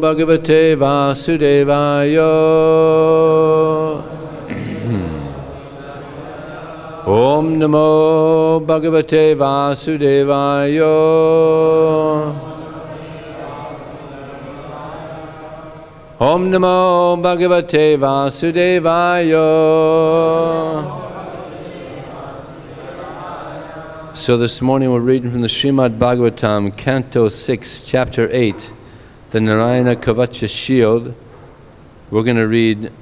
Bhagavate Vasudevaya. Om Namo Bhagavate Vasudevaya. Om Namo Bhagavate Vasudevaya. So this morning we're reading from the Srimad Bhagavatam, Canto 6, Chapter 8, the Narayana Kavacha Shield. We're going to read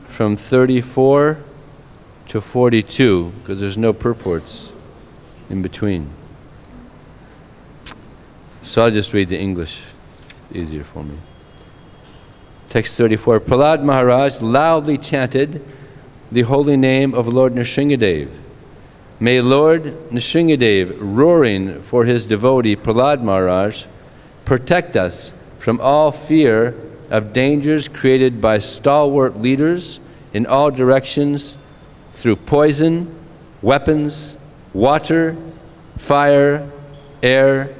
from 34 to 42, because there's no purports in between. So I'll just read the English, easier for me. Text 34, Prahlad Maharaj loudly chanted the holy name of Lord Nrsingadev. May Lord Nrsingadev, roaring for his devotee Prahlad Maharaj, protect us from all fear of dangers created by stalwart leaders in all directions through poison, weapons, water, fire, air,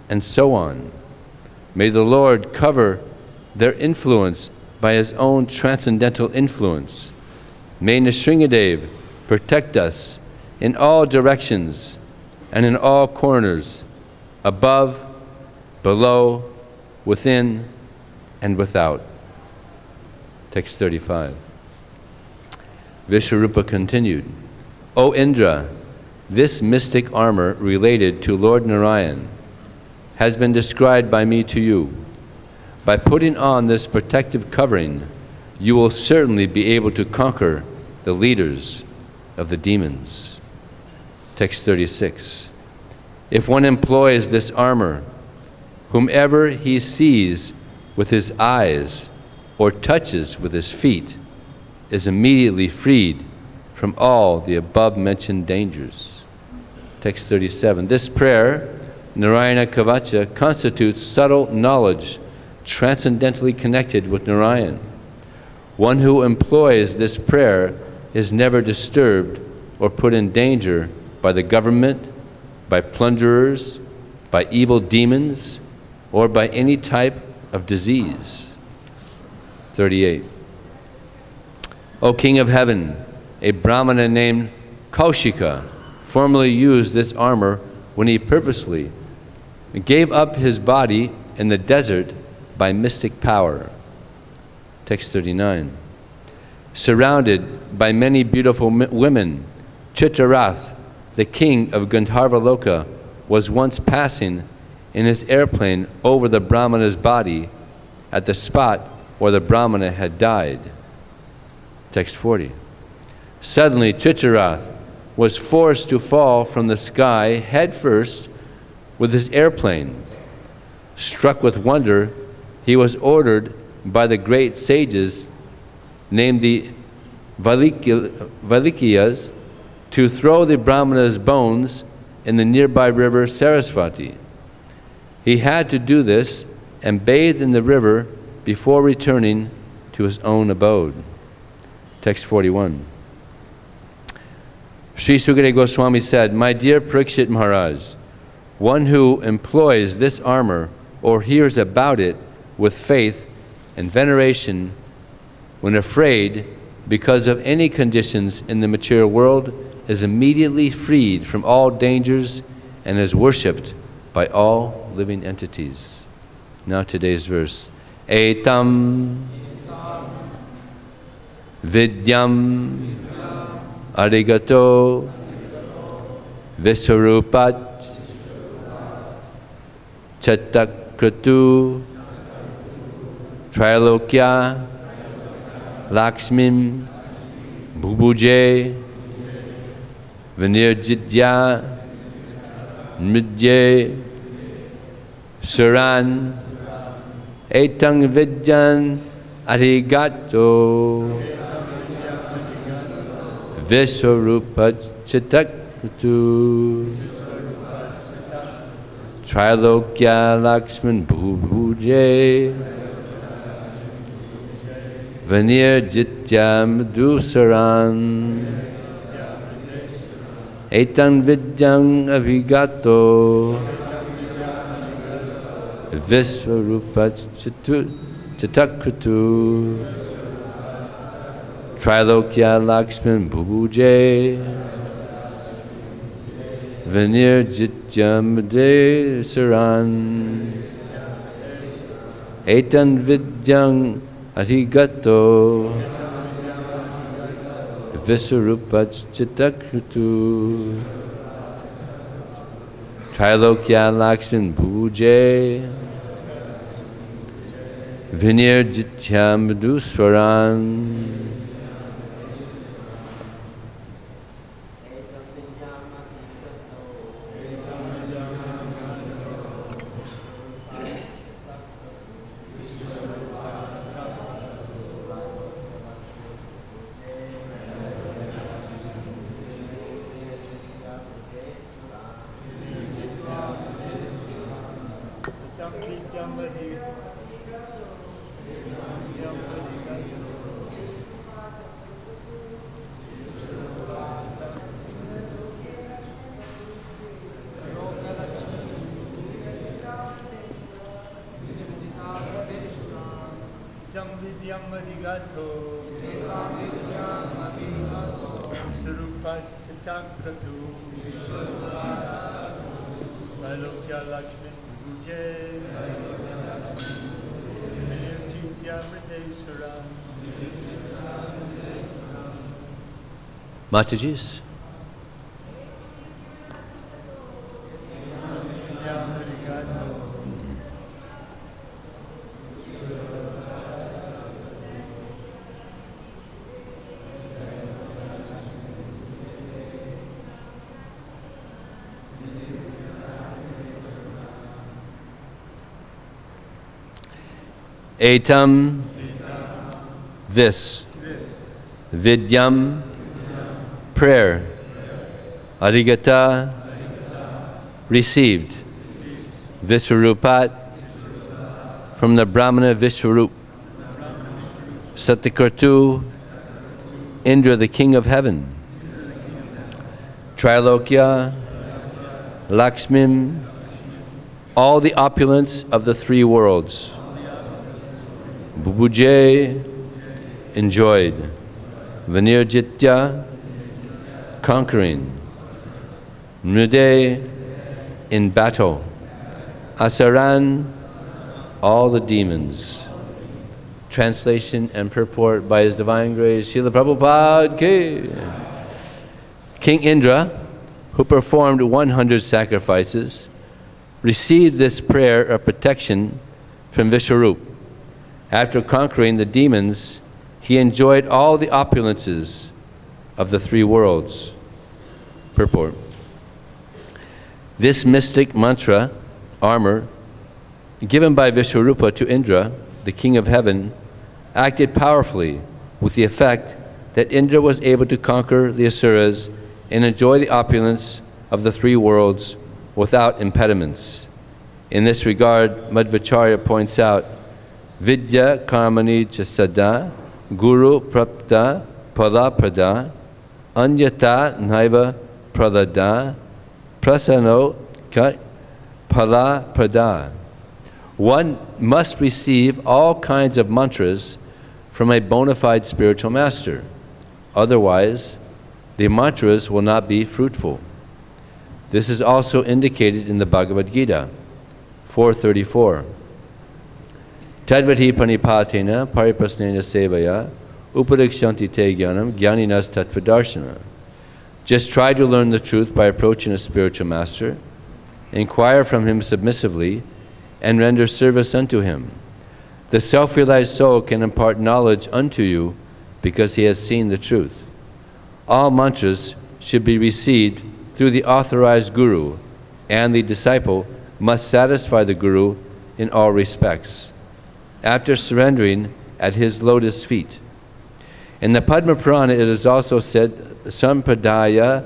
and so on. May the Lord cover their influence by his own transcendental influence. May Nrsingadev protect us in all directions and in all corners, above, below, within, and without. Text 35. Vishwarupa continued, O Indra, this mystic armor related to Lord Narayan has been described by me to you. By putting on this protective covering, you will certainly be able to conquer the leaders of the demons. Text 36. If one employs this armor, whomever he sees with his eyes or touches with his feet is immediately freed from all the above-mentioned dangers. Text 37. This prayer, Narayana Kavacha, constitutes subtle knowledge transcendently connected with Narayan. One who employs this prayer is never disturbed or put in danger by the government, by plunderers, by evil demons, or by any type of disease. 38. O King of Heaven, a Brahmana named Kaushika formerly used this armor when he purposely gave up his body in the desert by mystic power. Text 39. Surrounded by many beautiful women, Chitrarath, the king of Gandharvaloka, was once passing in his airplane over the Brahmana's body at the spot where the Brahmana had died. Text 40. Suddenly Chitrarath was forced to fall from the sky head first with his airplane. Struck with wonder, he was ordered by the great sages named the Valikyas to throw the Brahmana's bones in the nearby river Sarasvati. He had to do this and bathe in the river before returning to his own abode. Text 41. Sri Sukadeva Goswami said, My dear Parikshit Maharaj, one who employs this armor or hears about it with faith and veneration when afraid because of any conditions in the material world is immediately freed from all dangers and is worshipped by all living entities. Now today's verse. Etam vidyam arigato visvarupat chatakratu trilokya lakshmim bhubuje Vinirjitya Midye Suran Etang Vidyan Arigato Visvarupat Chitaktu Trilokya Lakshman Bhubuje Vinirjitya Madhusaran Etan vidyang avigato Visvarupa Chitakritu Trilokya Lakshman Bhubuje Vinirjityam De Saran Etan Vidyang Arigato Visvarupa Chitakritu Trilokya Lakshman Bhuje Vinirjityam Duswaran Matajis. Etam, this, Vidyam, prayer, Arigata, received, Visvarupat, from the Brahmana Vishwarup, Satyakartu, Indra, the king of heaven, Trilokya, Lakshmin, all the opulence of the three worlds, Bhubuje, enjoyed, Vinirjitya, conquering, Mrude, in battle, Asaran, all the demons. Translation and purport by His Divine Grace, Srila Prabhupada Ki. King Indra, who performed 100 sacrifices, received this prayer of protection from Vishwarup. After conquering the demons, he enjoyed all the opulences of the three worlds. Purport. This mystic mantra, armor, given by Vishwarupa to Indra, the king of heaven, acted powerfully with the effect that Indra was able to conquer the asuras and enjoy the opulence of the three worlds without impediments. In this regard, Madhvacharya points out, Vidya karmani chasada guru prapta palaprada anyata naiva pralada prasano ka palaprada. One must receive all kinds of mantras from a bona fide spiritual master. Otherwise, the mantras will not be fruitful. This is also indicated in the Bhagavad-Gita, 434. Tadvati panipatena pariprasnena sevaya upadikshanti te jnanam jnaninas tattvadarshana. Just try to learn the truth by approaching a spiritual master, inquire from him submissively, and render service unto him. The self-realized soul can impart knowledge unto you because he has seen the truth. All mantras should be received through the authorized guru, and the disciple must satisfy the guru in all respects, after surrendering at his lotus feet. In the Padma Purana it is also said, Sampradaya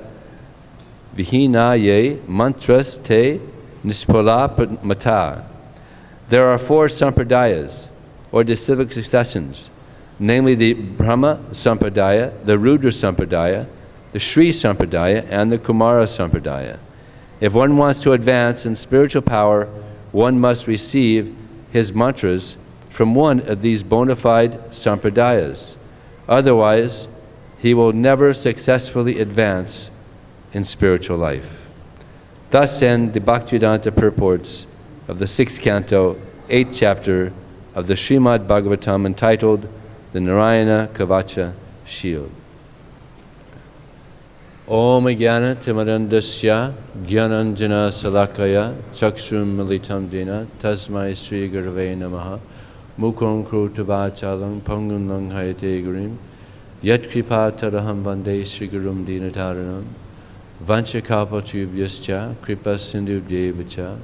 Vihinaye Mantras Te Nispala Mata. There are 4 sampradayas, or disciplic successions, namely the Brahma Sampradaya, the Rudra Sampradaya, the Sri Sampradaya, and the Kumara Sampradaya. If one wants to advance in spiritual power one must receive his mantras from one of these bona fide sampradayas. Otherwise, he will never successfully advance in spiritual life. Thus end the Bhakti-Vedanta purports of the 6th canto, 8th chapter of the Srimad Bhagavatam, entitled the Narayana Kavacha Shield. Om Jnana Timarandasya Jnananjana Salakaya Chakshrum Militam Dina Tasmai Sri Gurave Namaha Mukham Krutavachalam Pangun Langhayate Gurim Yat Kripa Taraham Vande Sri Gurum Dinataranam Vanchakapachubhyascha Kripa Sindhu Devacha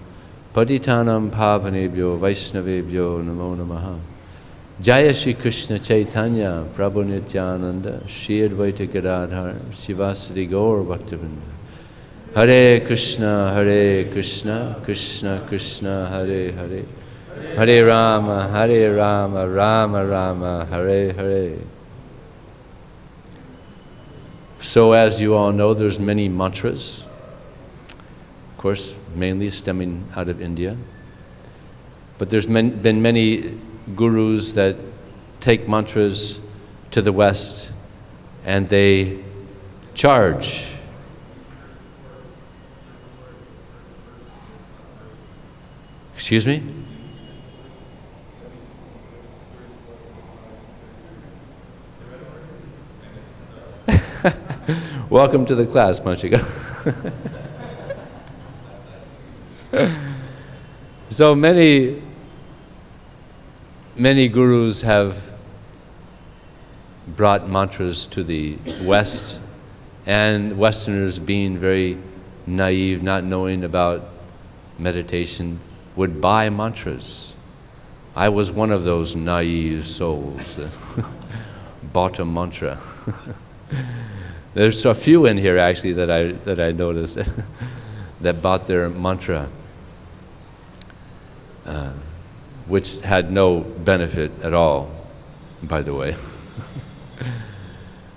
Patitanam Pavanebhyo Vaishnavebhyo Namo Namaha. Jaya Shri Krishna Chaitanya Prabhu Nityananda Shri Advaita Gadadhar Sivasadi Gaur Bhaktivinoda. Hare Krishna Krishna Krishna Hare Hare Hare Rama Rama Rama Hare Hare. So as you all know, there's many mantras, of course mainly stemming out of India, but there's been many gurus that take mantras to the West and they charge. Excuse me? Welcome to the class, Manchika. So many gurus have brought mantras to the West, and Westerners, being very naive, not knowing about meditation, would buy mantras. I was one of those naive souls that bought a mantra. There's a few in here actually that I noticed that bought their mantra, which had no benefit at all, by the way.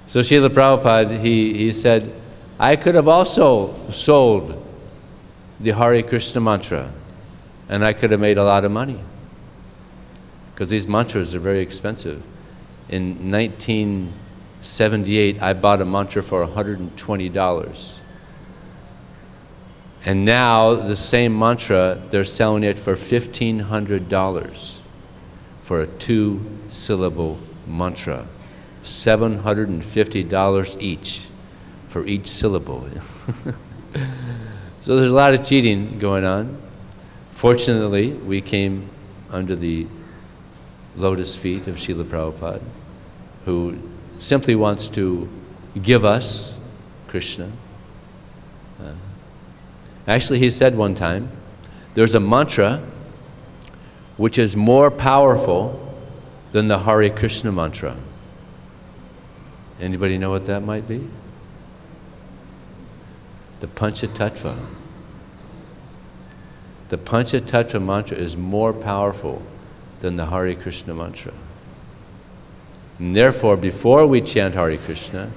So Srila Prabhupada, he said, I could have also sold the Hare Krishna mantra, and I could have made a lot of money, because these mantras are very expensive. In 1978, I bought a mantra for $120. And now the same mantra, they're selling it for $1,500 for a 2-syllable mantra. $750 each for each syllable. So there's a lot of cheating going on. Fortunately, we came under the lotus feet of Srila Prabhupada, who simply wants to give us Krishna. Actually, he said one time, there's a mantra which is more powerful than the Hare Krishna mantra. Anybody know what that might be? The Panchatattva. The Panchatattva mantra is more powerful than the Hare Krishna mantra. And therefore, before we chant Hare Krishna,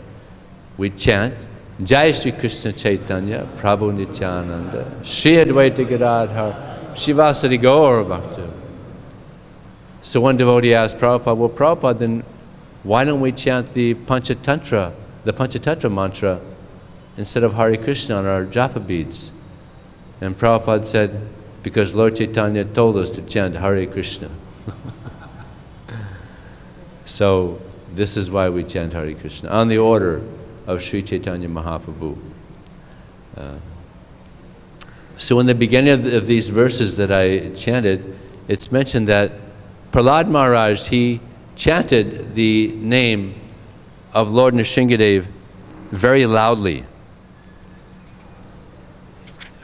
we chant Jai Shri Krishna Chaitanya Prabhu Nityananda Shri Advaita Gadadhar Sivasadi Gaur Bhakti. So one devotee asked Prabhupada, well, Prabhupada, then why don't we chant the Panchatattva mantra instead of Hare Krishna on our japa beads? And Prabhupada said, because Lord Chaitanya told us to chant Hare Krishna. So this is why we chant Hare Krishna, on the order of Sri Chaitanya Mahaprabhu. So in the beginning of these verses that I chanted, it's mentioned that Prahlad Maharaj, he chanted the name of Lord Nrsingadev very loudly.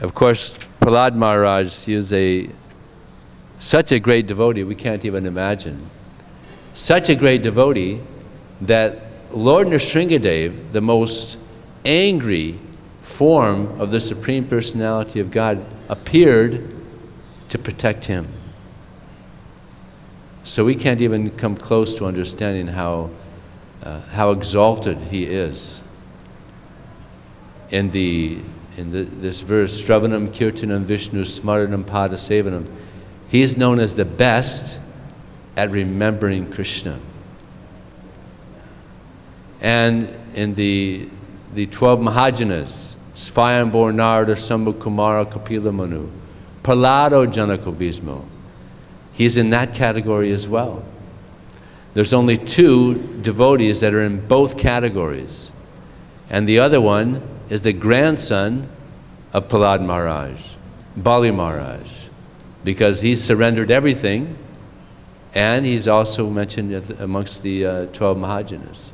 Of course, Prahlad Maharaj, he is such a great devotee, we can't even imagine. Such a great devotee that Lord Nrsingadev, the most angry form of the Supreme Personality of God, appeared to protect him. So we can't even come close to understanding how exalted he is in the this verse, Shravanam Kirtanam Vishnu Smaranam Pada Sevanam, he is known as the best at remembering Krishna. And in the 12 Mahajanas, Svayambhur Narada Sambhu Kumara Kapila Manu, Prahlado Janako Bhismo, he's in that category as well. There's only 2 devotees that are in both categories. And the other one is the grandson of Prahlad Maharaj, Bali Maharaj, because he surrendered everything, and he's also mentioned amongst the 12 Mahajanas.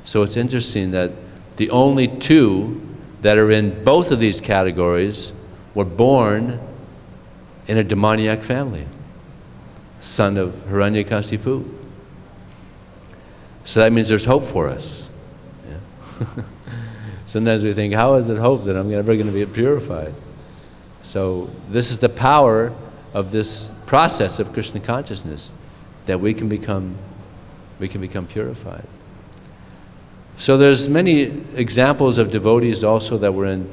So it's interesting that the only 2 that are in both of these categories were born in a demoniac family, son of Hiranyakasipu. So that means there's hope for us. Yeah. Sometimes we think, how is it hope that I'm ever going to be purified? So this is the power of this process of Krishna consciousness, that we can become purified. So there's many examples of devotees also that were in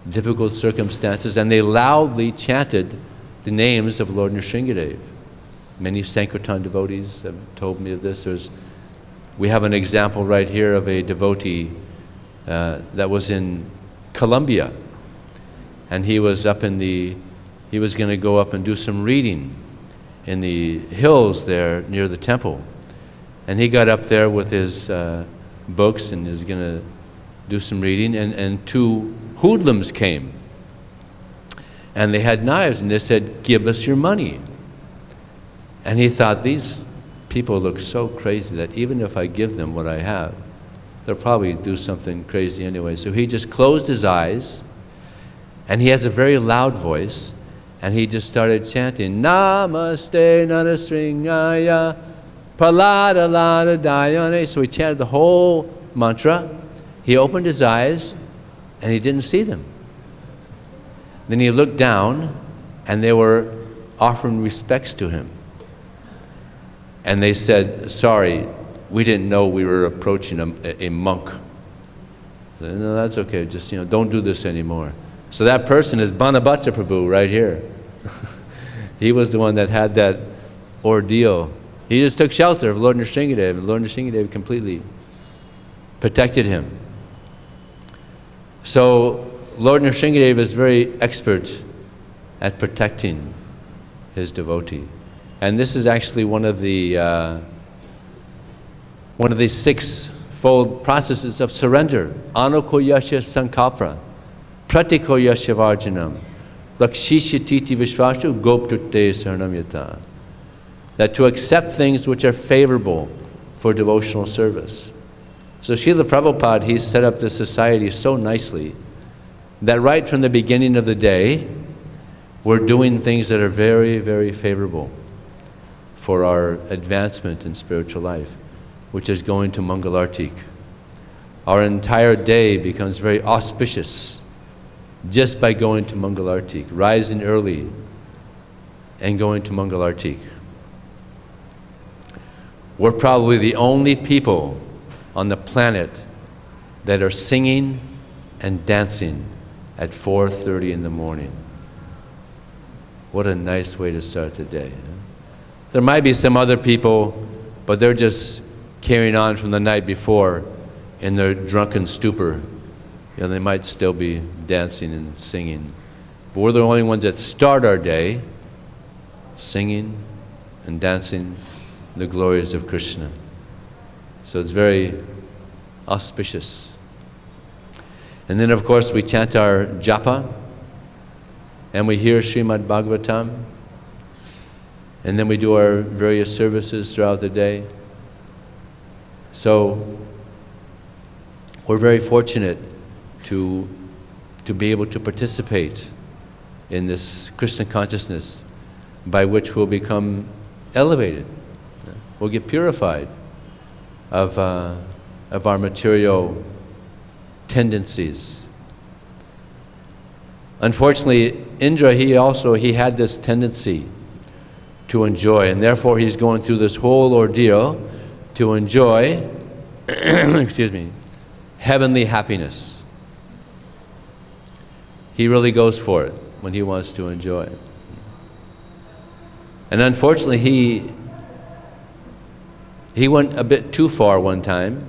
difficult circumstances, and they loudly chanted the names of Lord Nrsingadev. Many Sankirtan devotees have told me of this. We have an example right here of a devotee that was in Colombia, and he was going to go up and do some reading in the hills there near the temple. And he got up there with his books and was going to do some reading, and 2 hoodlums came. And they had knives, and they said, "Give us your money." And he thought, these people look so crazy that even if I give them what I have, they'll probably do something crazy anyway. So he just closed his eyes, and he has a very loud voice, and he just started chanting, Namaste Narasringaya Palada Lada Dayane. So he chanted the whole mantra. He opened his eyes, and he didn't see them. Then he looked down, and they were offering respects to him. And they said, "Sorry, we didn't know we were approaching a monk." I said, "No, that's okay, just don't do this anymore." So that person is Banabhatta Prabhu right here. He was the one that had that ordeal. He just took shelter of Lord Nrsingadev, and Lord Nrsingadev completely protected him. So Lord Nrsingadev is very expert at protecting his devotee. And this is actually one of the 6-fold processes of surrender. Anukoyasya sankalpa, pratikoyasya varjanam, lakshishititi vishvashu goptutte saranam yata. That to accept things which are favorable for devotional service. So Srila Prabhupada, he set up this society so nicely that right from the beginning of the day, we're doing things that are very, very favorable for our advancement in spiritual life, which is going to Mangalartik. Our entire day becomes very auspicious just by going to Mangalartik, rising early and going to Mangalartik. We're probably the only people on the planet that are singing and dancing at 4:30 in the morning. What a nice way to start the day. Huh? There might be some other people, but they're just carrying on from the night before in their drunken stupor. They might still be dancing and singing. But we're the only ones that start our day singing and dancing the glories of Krishna. So it's very auspicious. And then of course we chant our japa, and we hear Srimad Bhagavatam, and then we do our various services throughout the day. So we're very fortunate to be able to participate in this Krishna consciousness, by which we'll become elevated. We'll get purified of our material tendencies. Unfortunately, Indra, he had this tendency to enjoy, and therefore he's going through this whole ordeal to enjoy excuse me, heavenly happiness. he really goes for it when he wants to enjoy it. And unfortunately, he went a bit too far one time.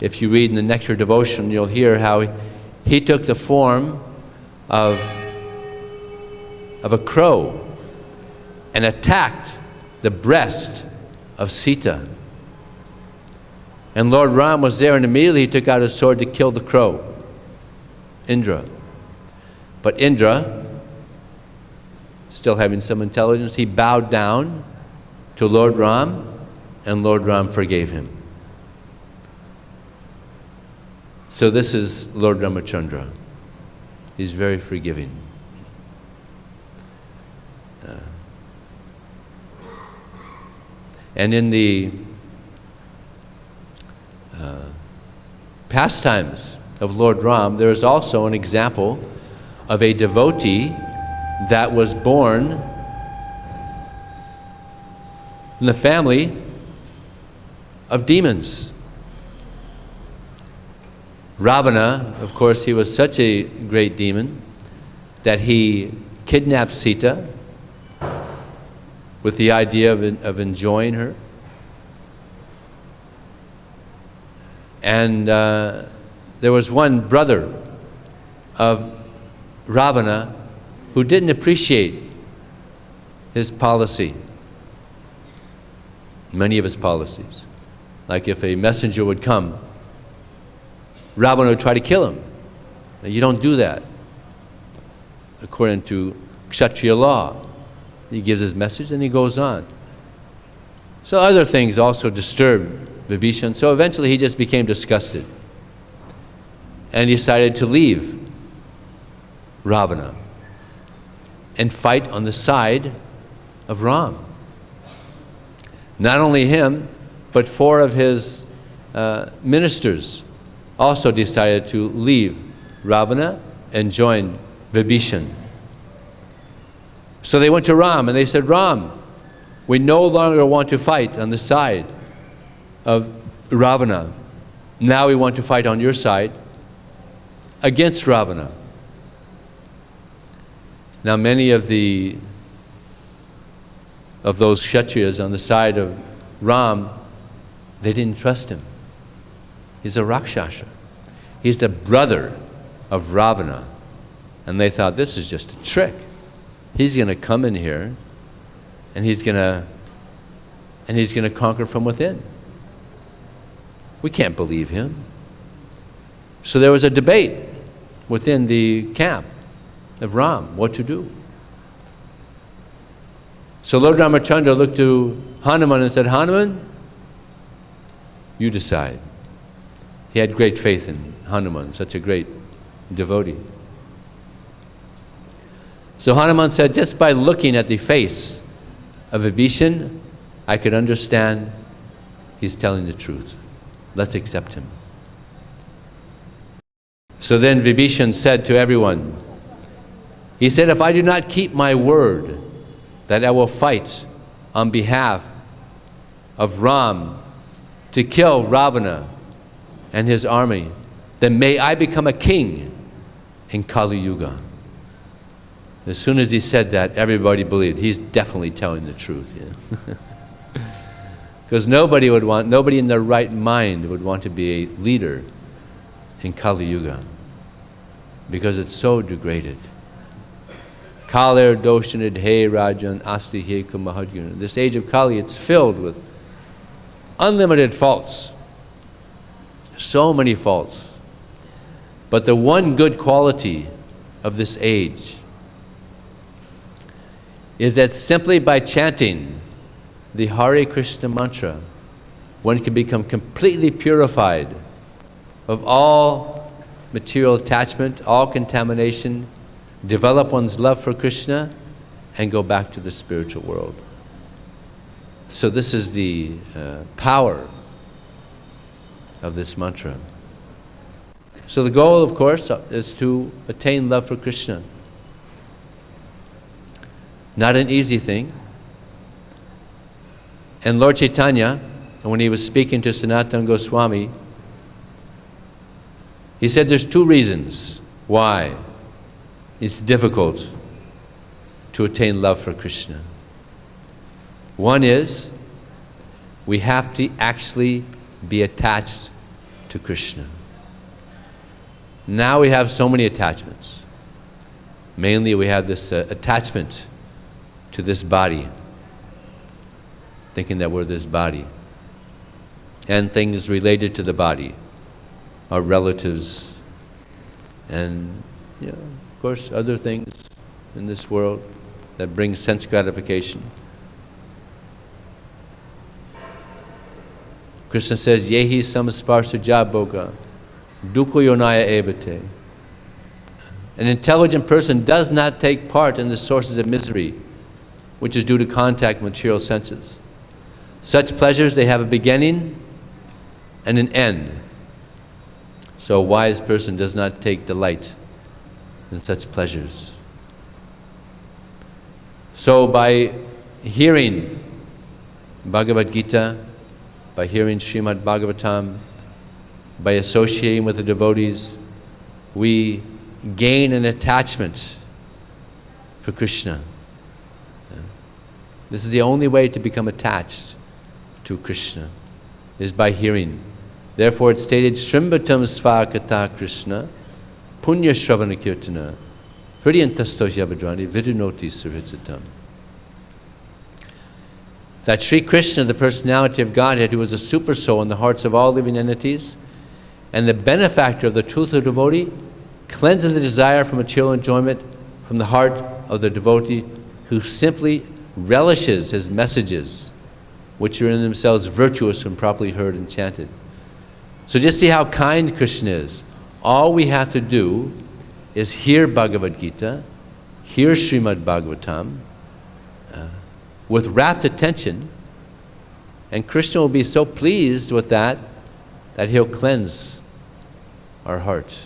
If you read in the Nectar Devotion, you'll hear how he took the form of a crow and attacked the breast of Sita. And Lord Ram was there, and immediately he took out his sword to kill the crow, Indra. But Indra, still having some intelligence, he bowed down to Lord Ram, and Lord Ram forgave him. So this is Lord Ramachandra. He's very forgiving. And in the pastimes of Lord Ram, there is also an example of a devotee that was born in the family of demons. Ravana, of course, he was such a great demon that he kidnapped Sita with the idea of enjoying her. And there was one brother of Ravana who didn't appreciate his policy, many of his policies. Like if a messenger would come, Ravana would try to kill him. Now, you don't do that according to Kshatriya law. He gives his message and he goes on. So other things also disturbed Vibhishan. So eventually he just became disgusted and decided to leave Ravana and fight on the side of Ram. Not only him, but 4 of his ministers also decided to leave Ravana and join Vibhishan. So they went to Ram and they said, Ram, we no longer want to fight on the side of Ravana. Now we want to fight on your side against Ravana. Now many of those Kshatriyas on the side of Ram, they didn't trust him. He's a Rakshasa. He's the brother of Ravana. And they thought, this is just a trick. He's going to come in here and he's going to conquer from within. We can't believe him. So there was a debate within the camp of Ram, what to do. So Lord Ramachandra looked to Hanuman and said, Hanuman, you decide. He had great faith in Hanuman, such a great devotee. So Hanuman said, just by looking at the face of Vibhishan, I could understand he's telling the truth. Let's accept him. So then Vibhishan said to everyone, he said, if I do not keep my word that I will fight on behalf of Ram to kill Ravana and his army, then may I become a king in Kali Yuga. As soon as he said that, everybody believed he's definitely telling the truth. Because nobody in their right mind would want to be a leader in Kali Yuga, because it's so degraded. Kalir doshanid he rajan asti he kumahadguna. This age of Kali, it's filled with unlimited faults. So many faults. But the one good quality of this age is that simply by chanting the Hare Krishna mantra, one can become completely purified of all material attachment, all contamination, develop one's love for Krishna, and go back to the spiritual world. So this is the power of this mantra. So the goal, of course, is to attain love for Krishna. Not an easy thing. And Lord Chaitanya, when he was speaking to Sanatana Goswami, he said there's 2 reasons why it's difficult to attain love for Krishna. One is, we have to actually be attached to Krishna. Now we have so many attachments. Mainly we have this attachment to this body, thinking that we're this body, and things related to the body, our relatives, and of course other things in this world that bring sense gratification. Krishna says, Yehi samasparsa jabhoga, dukkha yonaya evate. An intelligent person does not take part in the sources of misery, which is due to contact with material senses. Such pleasures, they have a beginning and an end. So a wise person does not take delight in such pleasures. So by hearing Bhagavad-Gita, by hearing Srimad Bhagavatam, by associating with the devotees, we gain an attachment for Krishna. This is the only way to become attached to Krishna, is by hearing. Therefore it's stated, Shrimbatam svakata Krishna, punya shravana kirtana, hridyantasto hyabhadrani vidunoti suhritsatam. That Sri Krishna, the personality of Godhead, who is a super soul in the hearts of all living entities, and the benefactor of the truthful devotee, cleanses the desire for material enjoyment from the heart of the devotee who simply relishes his messages, which are in themselves virtuous when properly heard and chanted. So just see how kind Krishna is. All we have to do is hear Bhagavad-Gita, hear Srimad Bhagavatam, with rapt attention, and Krishna will be so pleased with that he'll cleanse our heart.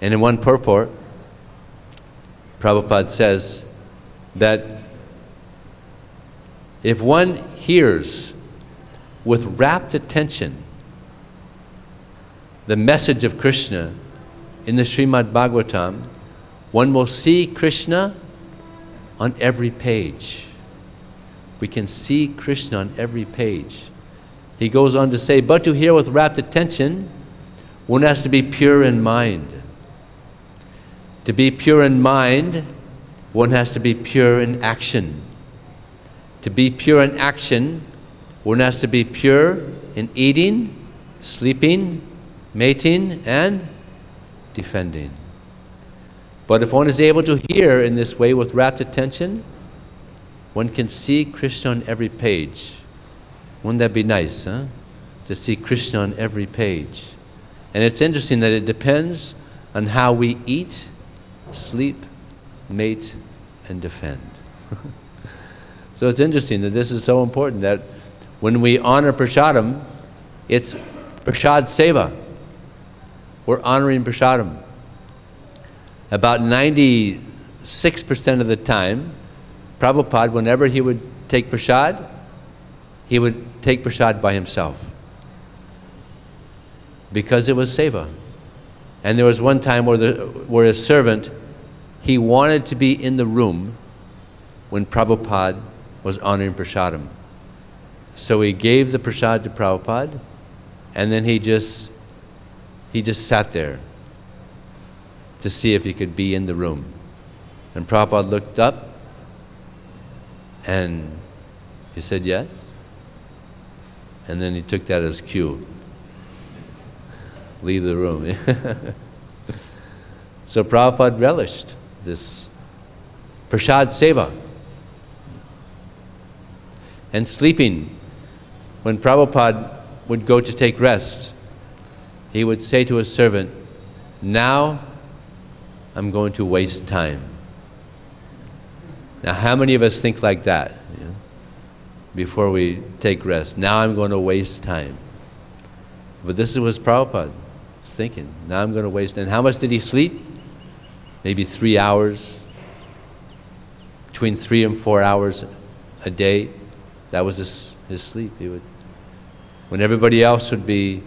And in one purport, Prabhupada says that if one hears with rapt attention the message of Krishna in the Srimad Bhagavatam, one will see Krishna on every page. We can see Krishna on every page. He goes on to say, but to hear with rapt attention, one has to be pure in mind. To be pure in mind, one has to be pure in action. To be pure in action, one has to be pure in eating, sleeping, mating, and defending. But if one is able to hear in this way with rapt attention, one can see Krishna on every page. Wouldn't that be nice, huh? To see Krishna on every page. And it's interesting that it depends on how we eat, sleep, mate, and defend. So it's interesting that this is so important, that when we honor prasadam, it's prasad seva. We're honoring prasadam. About 96% of the time, Prabhupada, whenever he would take prasad, he would take prasad by himself, because it was seva. And there was one time where a servant, he wanted to be in the room when Prabhupada was honoring prasadam. So he gave the prasad to Prabhupada, and then he just sat there to see if he could be in the room. And Prabhupada looked up and he said yes. And then he took that as cue. Leave the room. So Prabhupada relished this prasad seva. And sleeping, when Prabhupada would go to take rest, he would say to his servant, now I'm going to waste time. Now how many of us think like that, before we take rest? Now I'm going to waste time. But this is what Prabhupada was thinking. Now I'm going to waste. And how much did he sleep? Maybe 3 hours, between 3 and 4 hours a day. That was his sleep. He would, when everybody else would be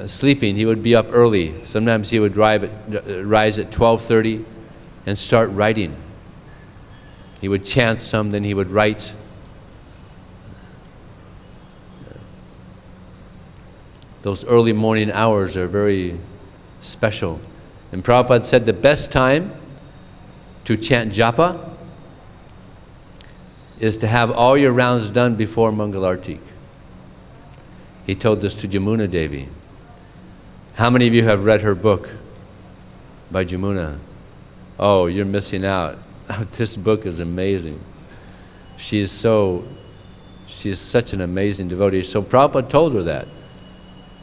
sleeping, he would be up early. Sometimes he would rise at 12:30 and start writing. He would chant some, then he would write. Those early morning hours are very special. And Prabhupada said the best time to chant japa is to have all your rounds done before Mangalartik. He told this to Jamuna Devi. How many of you have read her book by Jamuna? Oh, you're missing out. This book is amazing. She is such an amazing devotee. So Prabhupada told her that.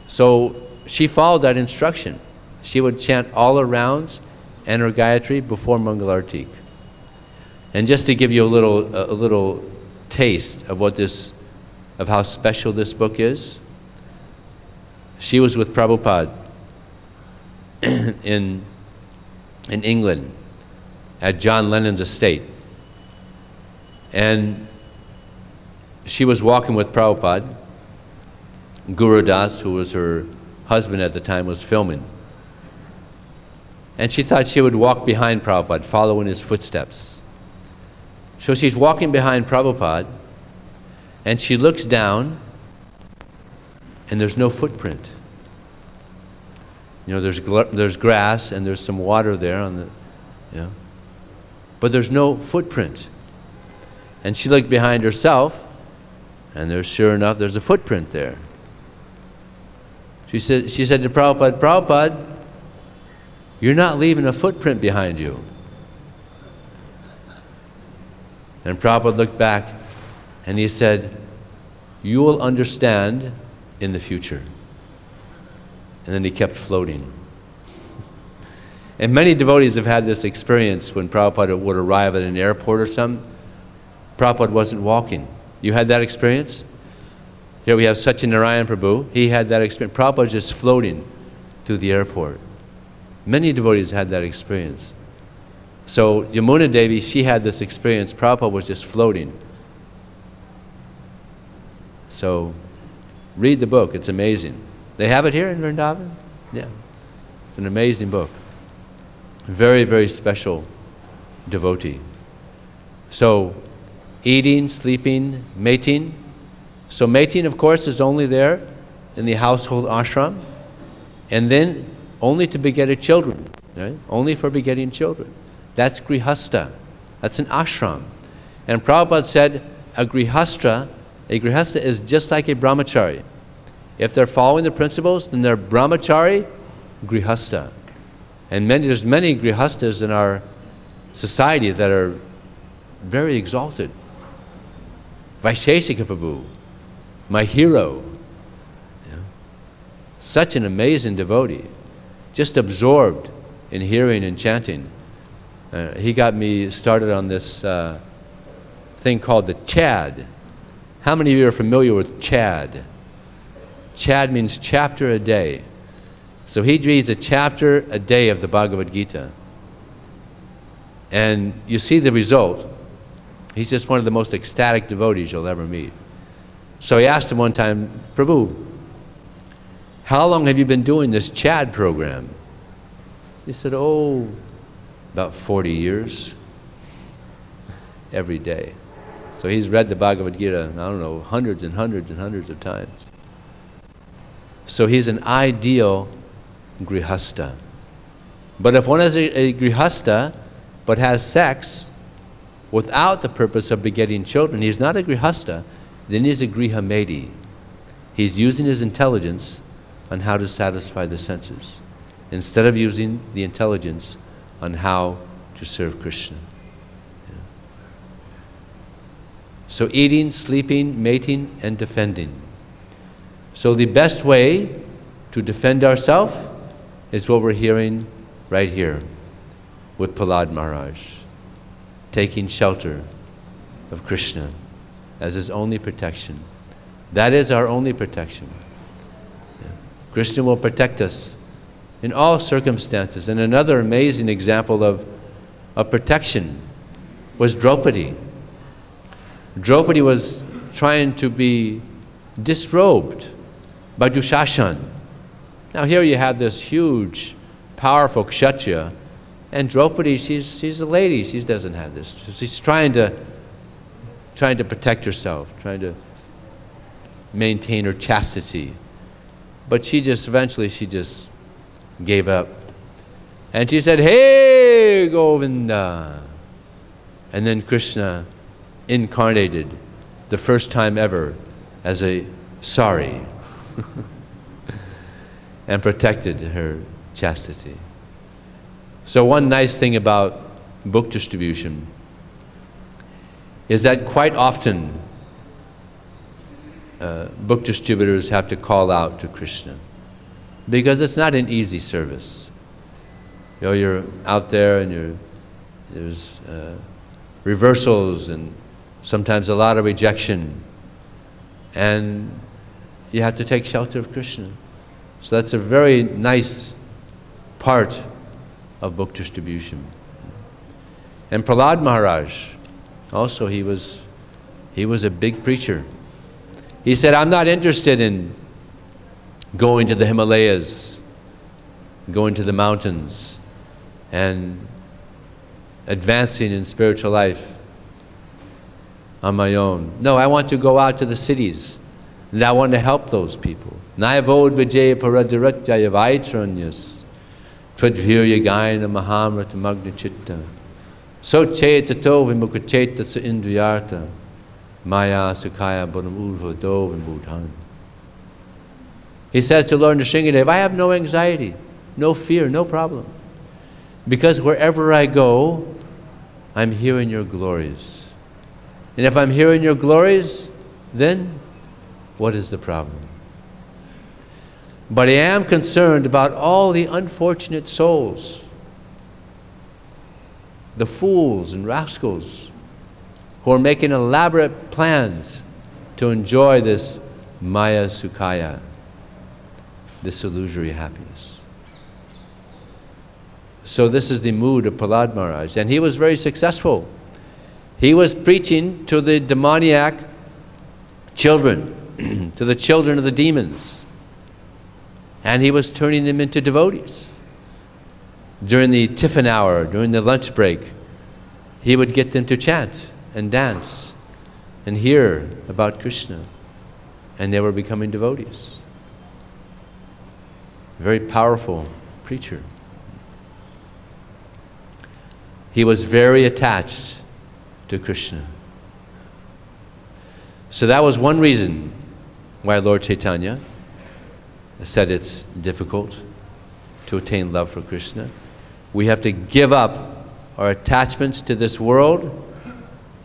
So she followed that instruction. She would chant all her rounds and her Gayatri before Mangalartik. And just to give you a little taste of of how special this book is, she was with Prabhupada in England at John Lennon's estate. And she was walking with Prabhupada. Guru Das, who was her husband at the time, was filming. And she thought she would walk behind Prabhupada, follow in his footsteps. So she's walking behind Prabhupada, and she looks down, and there's no footprint. You know, there's grass, and there's some water there but there's no footprint. And she looked behind herself, and sure enough, there's a footprint there. She said to Prabhupada, Prabhupada, you're not leaving a footprint behind you. And Prabhupada looked back and he said, you will understand in the future. And then he kept floating. And many devotees have had this experience when Prabhupada would arrive at an airport or something. Prabhupada wasn't walking. You had that experience? Here we have Satyanarayan Prabhu. He had that experience. Prabhupada was just floating through the airport. Many devotees had that experience. So Yamuna Devi, she had this experience. Prabhupada was just floating. So read the book. It's amazing. They have it here in Vrindavan? Yeah. It's an amazing book. Very, very special devotee. So eating, sleeping, mating. So mating, of course, is only there in the household ashram, and then only to beget children, right? Only for begetting children. That's grihasta. That's an ashram. And Prabhupada said a grihasta is just like a brahmachari. If they're following the principles, then they're brahmachari, grihasta. And there's many grihastas in our society that are very exalted. Vaisheshika Prabhu, my hero. Such an amazing devotee, just absorbed in hearing and chanting. He got me started on this thing called the Chad. How many of you are familiar with Chad? Chad means chapter a day. So he reads a chapter a day of the Bhagavad-Gita. And you see the result. He's just one of the most ecstatic devotees you'll ever meet. So he asked him one time, Prabhu, how long have you been doing this Chad program? He said, about 40 years. Every day. So he's read the Bhagavad-Gita, I don't know, hundreds and hundreds and hundreds of times. So he's an ideal grihasta. But if one is a grihasta but has sex without the purpose of begetting children, he's not a grihasta, then he's a grihamedi. He's using his intelligence on how to satisfy the senses, instead of using the intelligence on how to serve Krishna. Yeah. So eating, sleeping, mating, and defending. So the best way to defend ourselves is what we're hearing right here with Prahlad Maharaj, taking shelter of Krishna as his only protection. That is our only protection. Yeah. Krishna will protect us in all circumstances. And another amazing example of protection was Draupadi. Draupadi was trying to be disrobed by Dushashan. Now here you have this huge, powerful kshatriya, and Draupadi, she's a lady. She doesn't have this. She's trying to protect herself, trying to maintain her chastity. But eventually she just gave up. And she said, "Hey, Govinda." And then Krishna incarnated the first time ever as a sari and protected her chastity. So one nice thing about book distribution is that quite often book distributors have to call out to Krishna, because it's not an easy service. You know, you're out there and there's reversals and sometimes a lot of rejection, and you have to take shelter of Krishna. So that's a very nice part of book distribution. And Prahlad Maharaj, also he was a big preacher. He said, "I'm not interested in going to the Himalayas, going to the mountains, and advancing in spiritual life on my own. No, I want to go out to the cities, and I want to help those people. Naivod Vijay Paradiratya Vaitranyas Twadvirya Gaina Mahamrata Magna Chitta So Chetato Vimukacheta Sa Indriyarta Maya Sukaya Bodam Urva Dov and Bhutan." He says to Lord Nrsingadev, "I have no anxiety, no fear, no problem. Because wherever I go, I'm hearing your glories. And if I'm hearing your glories, then what is the problem? But I am concerned about all the unfortunate souls, the fools and rascals who are making elaborate plans to enjoy this Maya Sukaya, this illusory happiness." So this is the mood of Prahlad Maharaj, and he was very successful. He was preaching to the demoniac children, to the children of the demons, and he was turning them into devotees. During the tiffin hour, during the lunch break, he would get them to chant and dance and hear about Krishna, and they were becoming devotees. Very powerful preacher. He was very attached to Krishna. So that was one reason why Lord Chaitanya said it's difficult to attain love for Krishna. We have to give up our attachments to this world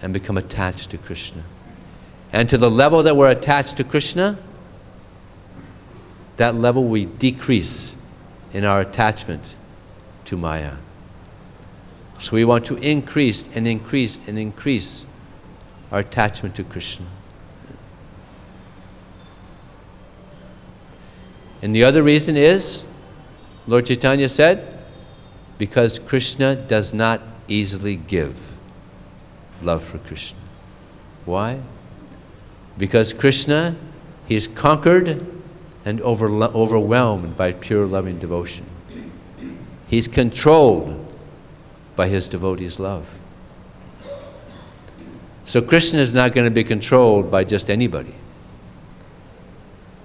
and become attached to Krishna. And to the level that we're attached to Krishna, that level we decrease in our attachment to Maya. So we want to increase and increase and increase our attachment to Krishna. And the other reason is, Lord Chaitanya said, because Krishna does not easily give love for Krishna. Why? Because Krishna, he is conquered and overwhelmed by pure loving devotion. He's controlled by his devotees' love. So Krishna is not going to be controlled by just anybody.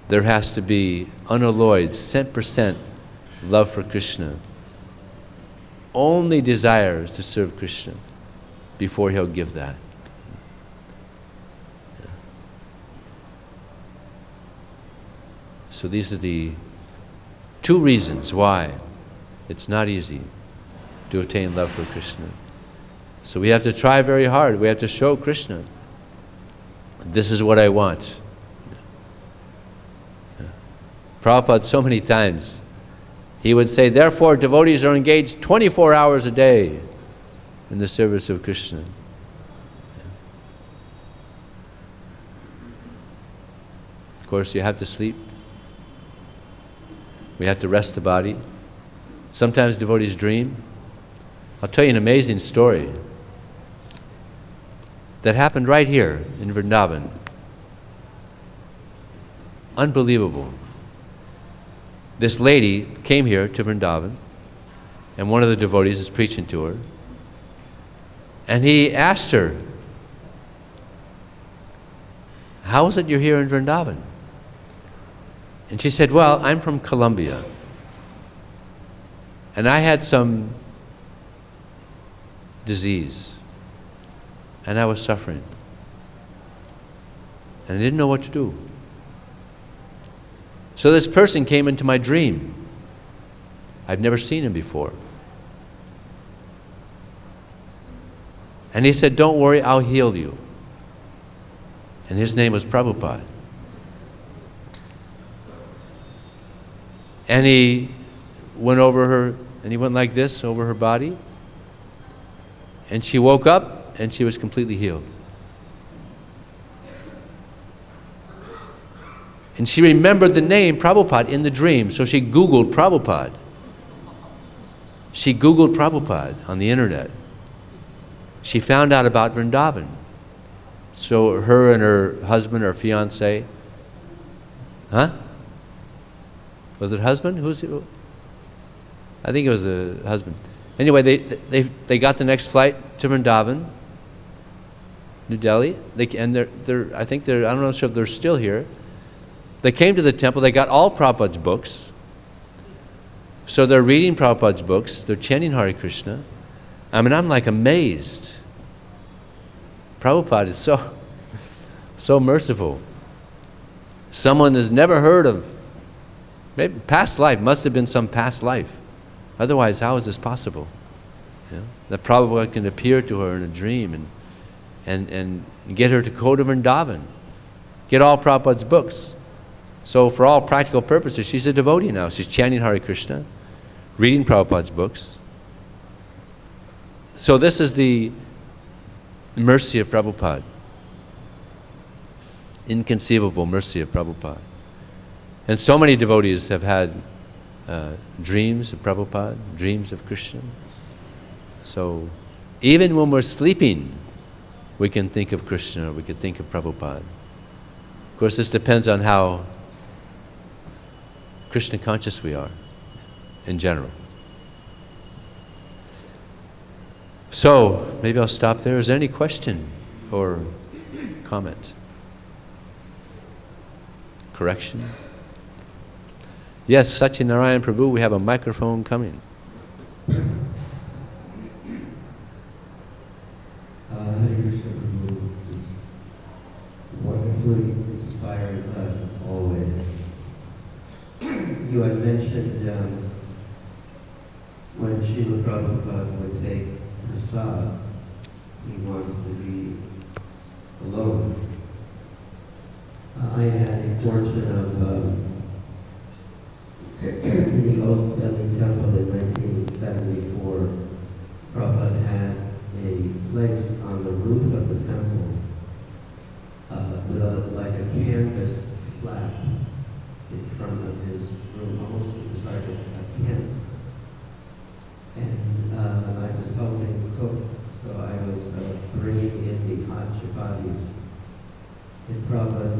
There has to be unalloyed, 100% love for Krishna. Only desires to serve Krishna before he'll give that. So these are the two reasons why it's not easy to attain love for Krishna. So we have to try very hard. We have to show Krishna, this is what I want. Prabhupada so many times, he would say, therefore devotees are engaged 24 hours a day in the service of Krishna. Of course, you have to sleep. We have to rest the body. Sometimes devotees dream. I'll tell you an amazing story that happened right here in Vrindavan. Unbelievable. this lady came here to Vrindavan, and one of the devotees is preaching to her. And he asked her, how is it you're here in Vrindavan? And she said, well, I'm from Colombia. And I had some disease. And I was suffering. And I didn't know what to do. So this person came into my dream. I've never seen him before. And he said, don't worry, I'll heal you. And his name was Prabhupada. And he went over her, and he went like this over her body. And she woke up, and she was completely healed. And she remembered the name Prabhupada in the dream, so she Googled Prabhupada. She Googled Prabhupada on the internet. She found out about Vrindavan. So her and her husband or fiancé, was it husband? Who's it? I think it was the husband. Anyway, they got the next flight to Vrindavan, New Delhi. I don't know if they're still here. They came to the temple. They got all Prabhupada's books. So they're reading Prabhupada's books. They're chanting Hare Krishna. I mean, I'm like amazed. Prabhupada is so merciful. Someone has never heard of, maybe past life, must have been some past life. Otherwise, how is this possible? You know, that Prabhupada can appear to her in a dream and get her to go to Vrindavan, get all Prabhupada's books. So for all practical purposes, she's a devotee now. She's chanting Hare Krishna, reading Prabhupada's books. So this is the mercy of Prabhupada. Inconceivable mercy of Prabhupada. And so many devotees have had dreams of Prabhupada, dreams of Krishna. So even when we're sleeping, we can think of Krishna, we can think of Prabhupada. Of course, this depends on how Krishna conscious we are in general. So maybe I'll stop there. Is there any question or comment? Correction? Yes, Satyanarayan Prabhu, we have a microphone coming. Hare Krishna Prabhu, wonderfully inspiring class as always. You had mentioned when Srila Prabhupada would take prasad, he wanted to be alone. I had the fortune of in the old Delhi temple in 1974, Prabhupada had a place on the roof of the temple with like a canvas flap in front of his room, almost it was like a tent. And I was helping cook, so I was bringing in the hot chapatis. And Prabhupada,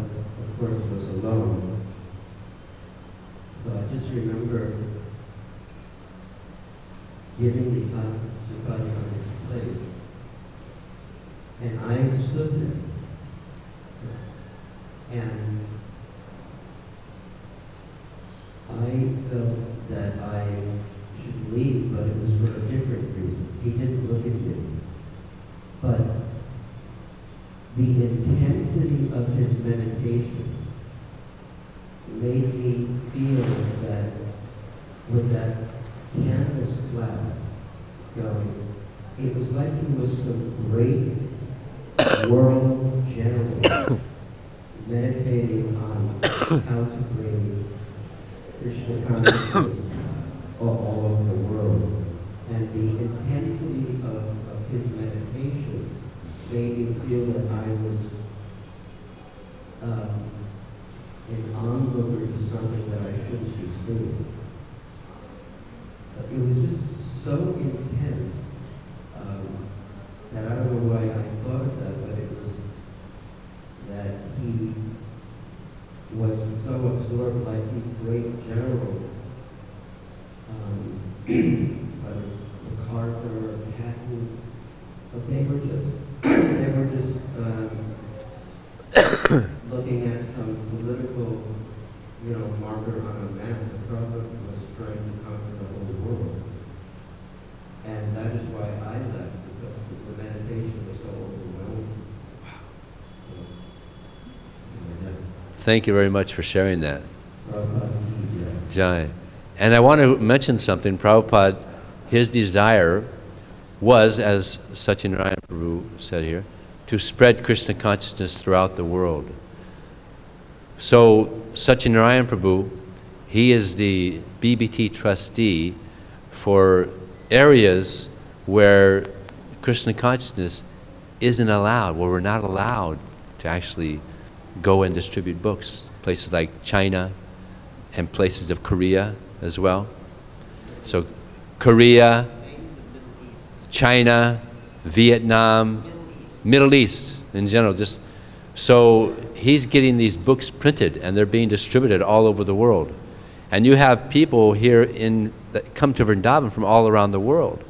of course, was alone. So I just remember giving the hot chapati on his plate. And I stood there. And I felt that I should leave, but it was for a different reason. He didn't look at me. But the intensity of his meditation made me feel that with that canvas flap going, it was like he was some great world general meditating on how to bring Krishna consciousness all over the world. And the intensity of his meditation made me feel that I was an onlooker to something that I shouldn't be seeing. It was just so intense that I don't know why I thought of that, but it was that he was so absorbed like these great generals whether the Carter, Hatton, but they were just looking at some political, marker on a map. The Prabhupada was trying to conquer the whole world. And that is why I left, because the meditation was so overwhelming. So, Thank you very much for sharing that. Prabhupada, Vijay. And I want to mention something. Prabhupada, his desire was, as Satyanarayana Prabhu said here, to spread Krishna consciousness throughout the world. So Satyanarayana Prabhu, he is the BBT trustee for areas where Krishna consciousness isn't allowed, where we're not allowed to actually go and distribute books. Places like China and places of Korea as well. So Korea, China, Vietnam, Middle East in general. Just so he's getting these books printed and they're being distributed all over the world. And you have people here that come to Vrindavan from all around the world.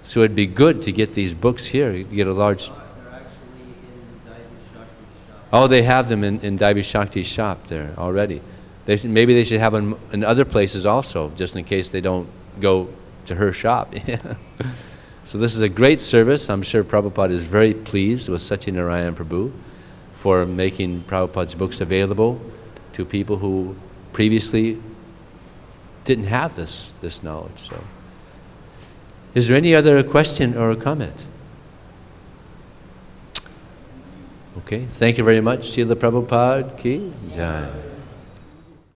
So it'd be good to get these books here. You get a large. they're actually in Daivi Shakti's shop. Oh, they have them in Daivi Shakti's shop there already. Maybe they should have them in other places also, just in case they don't go to her shop. So this is a great service. I'm sure Prabhupada is very pleased with Satyanarayana Prabhu for making Prabhupada's books available to people who previously didn't have this knowledge. So, is there any other question or comment? Okay, thank you very much. Srila Prabhupada ki Jai.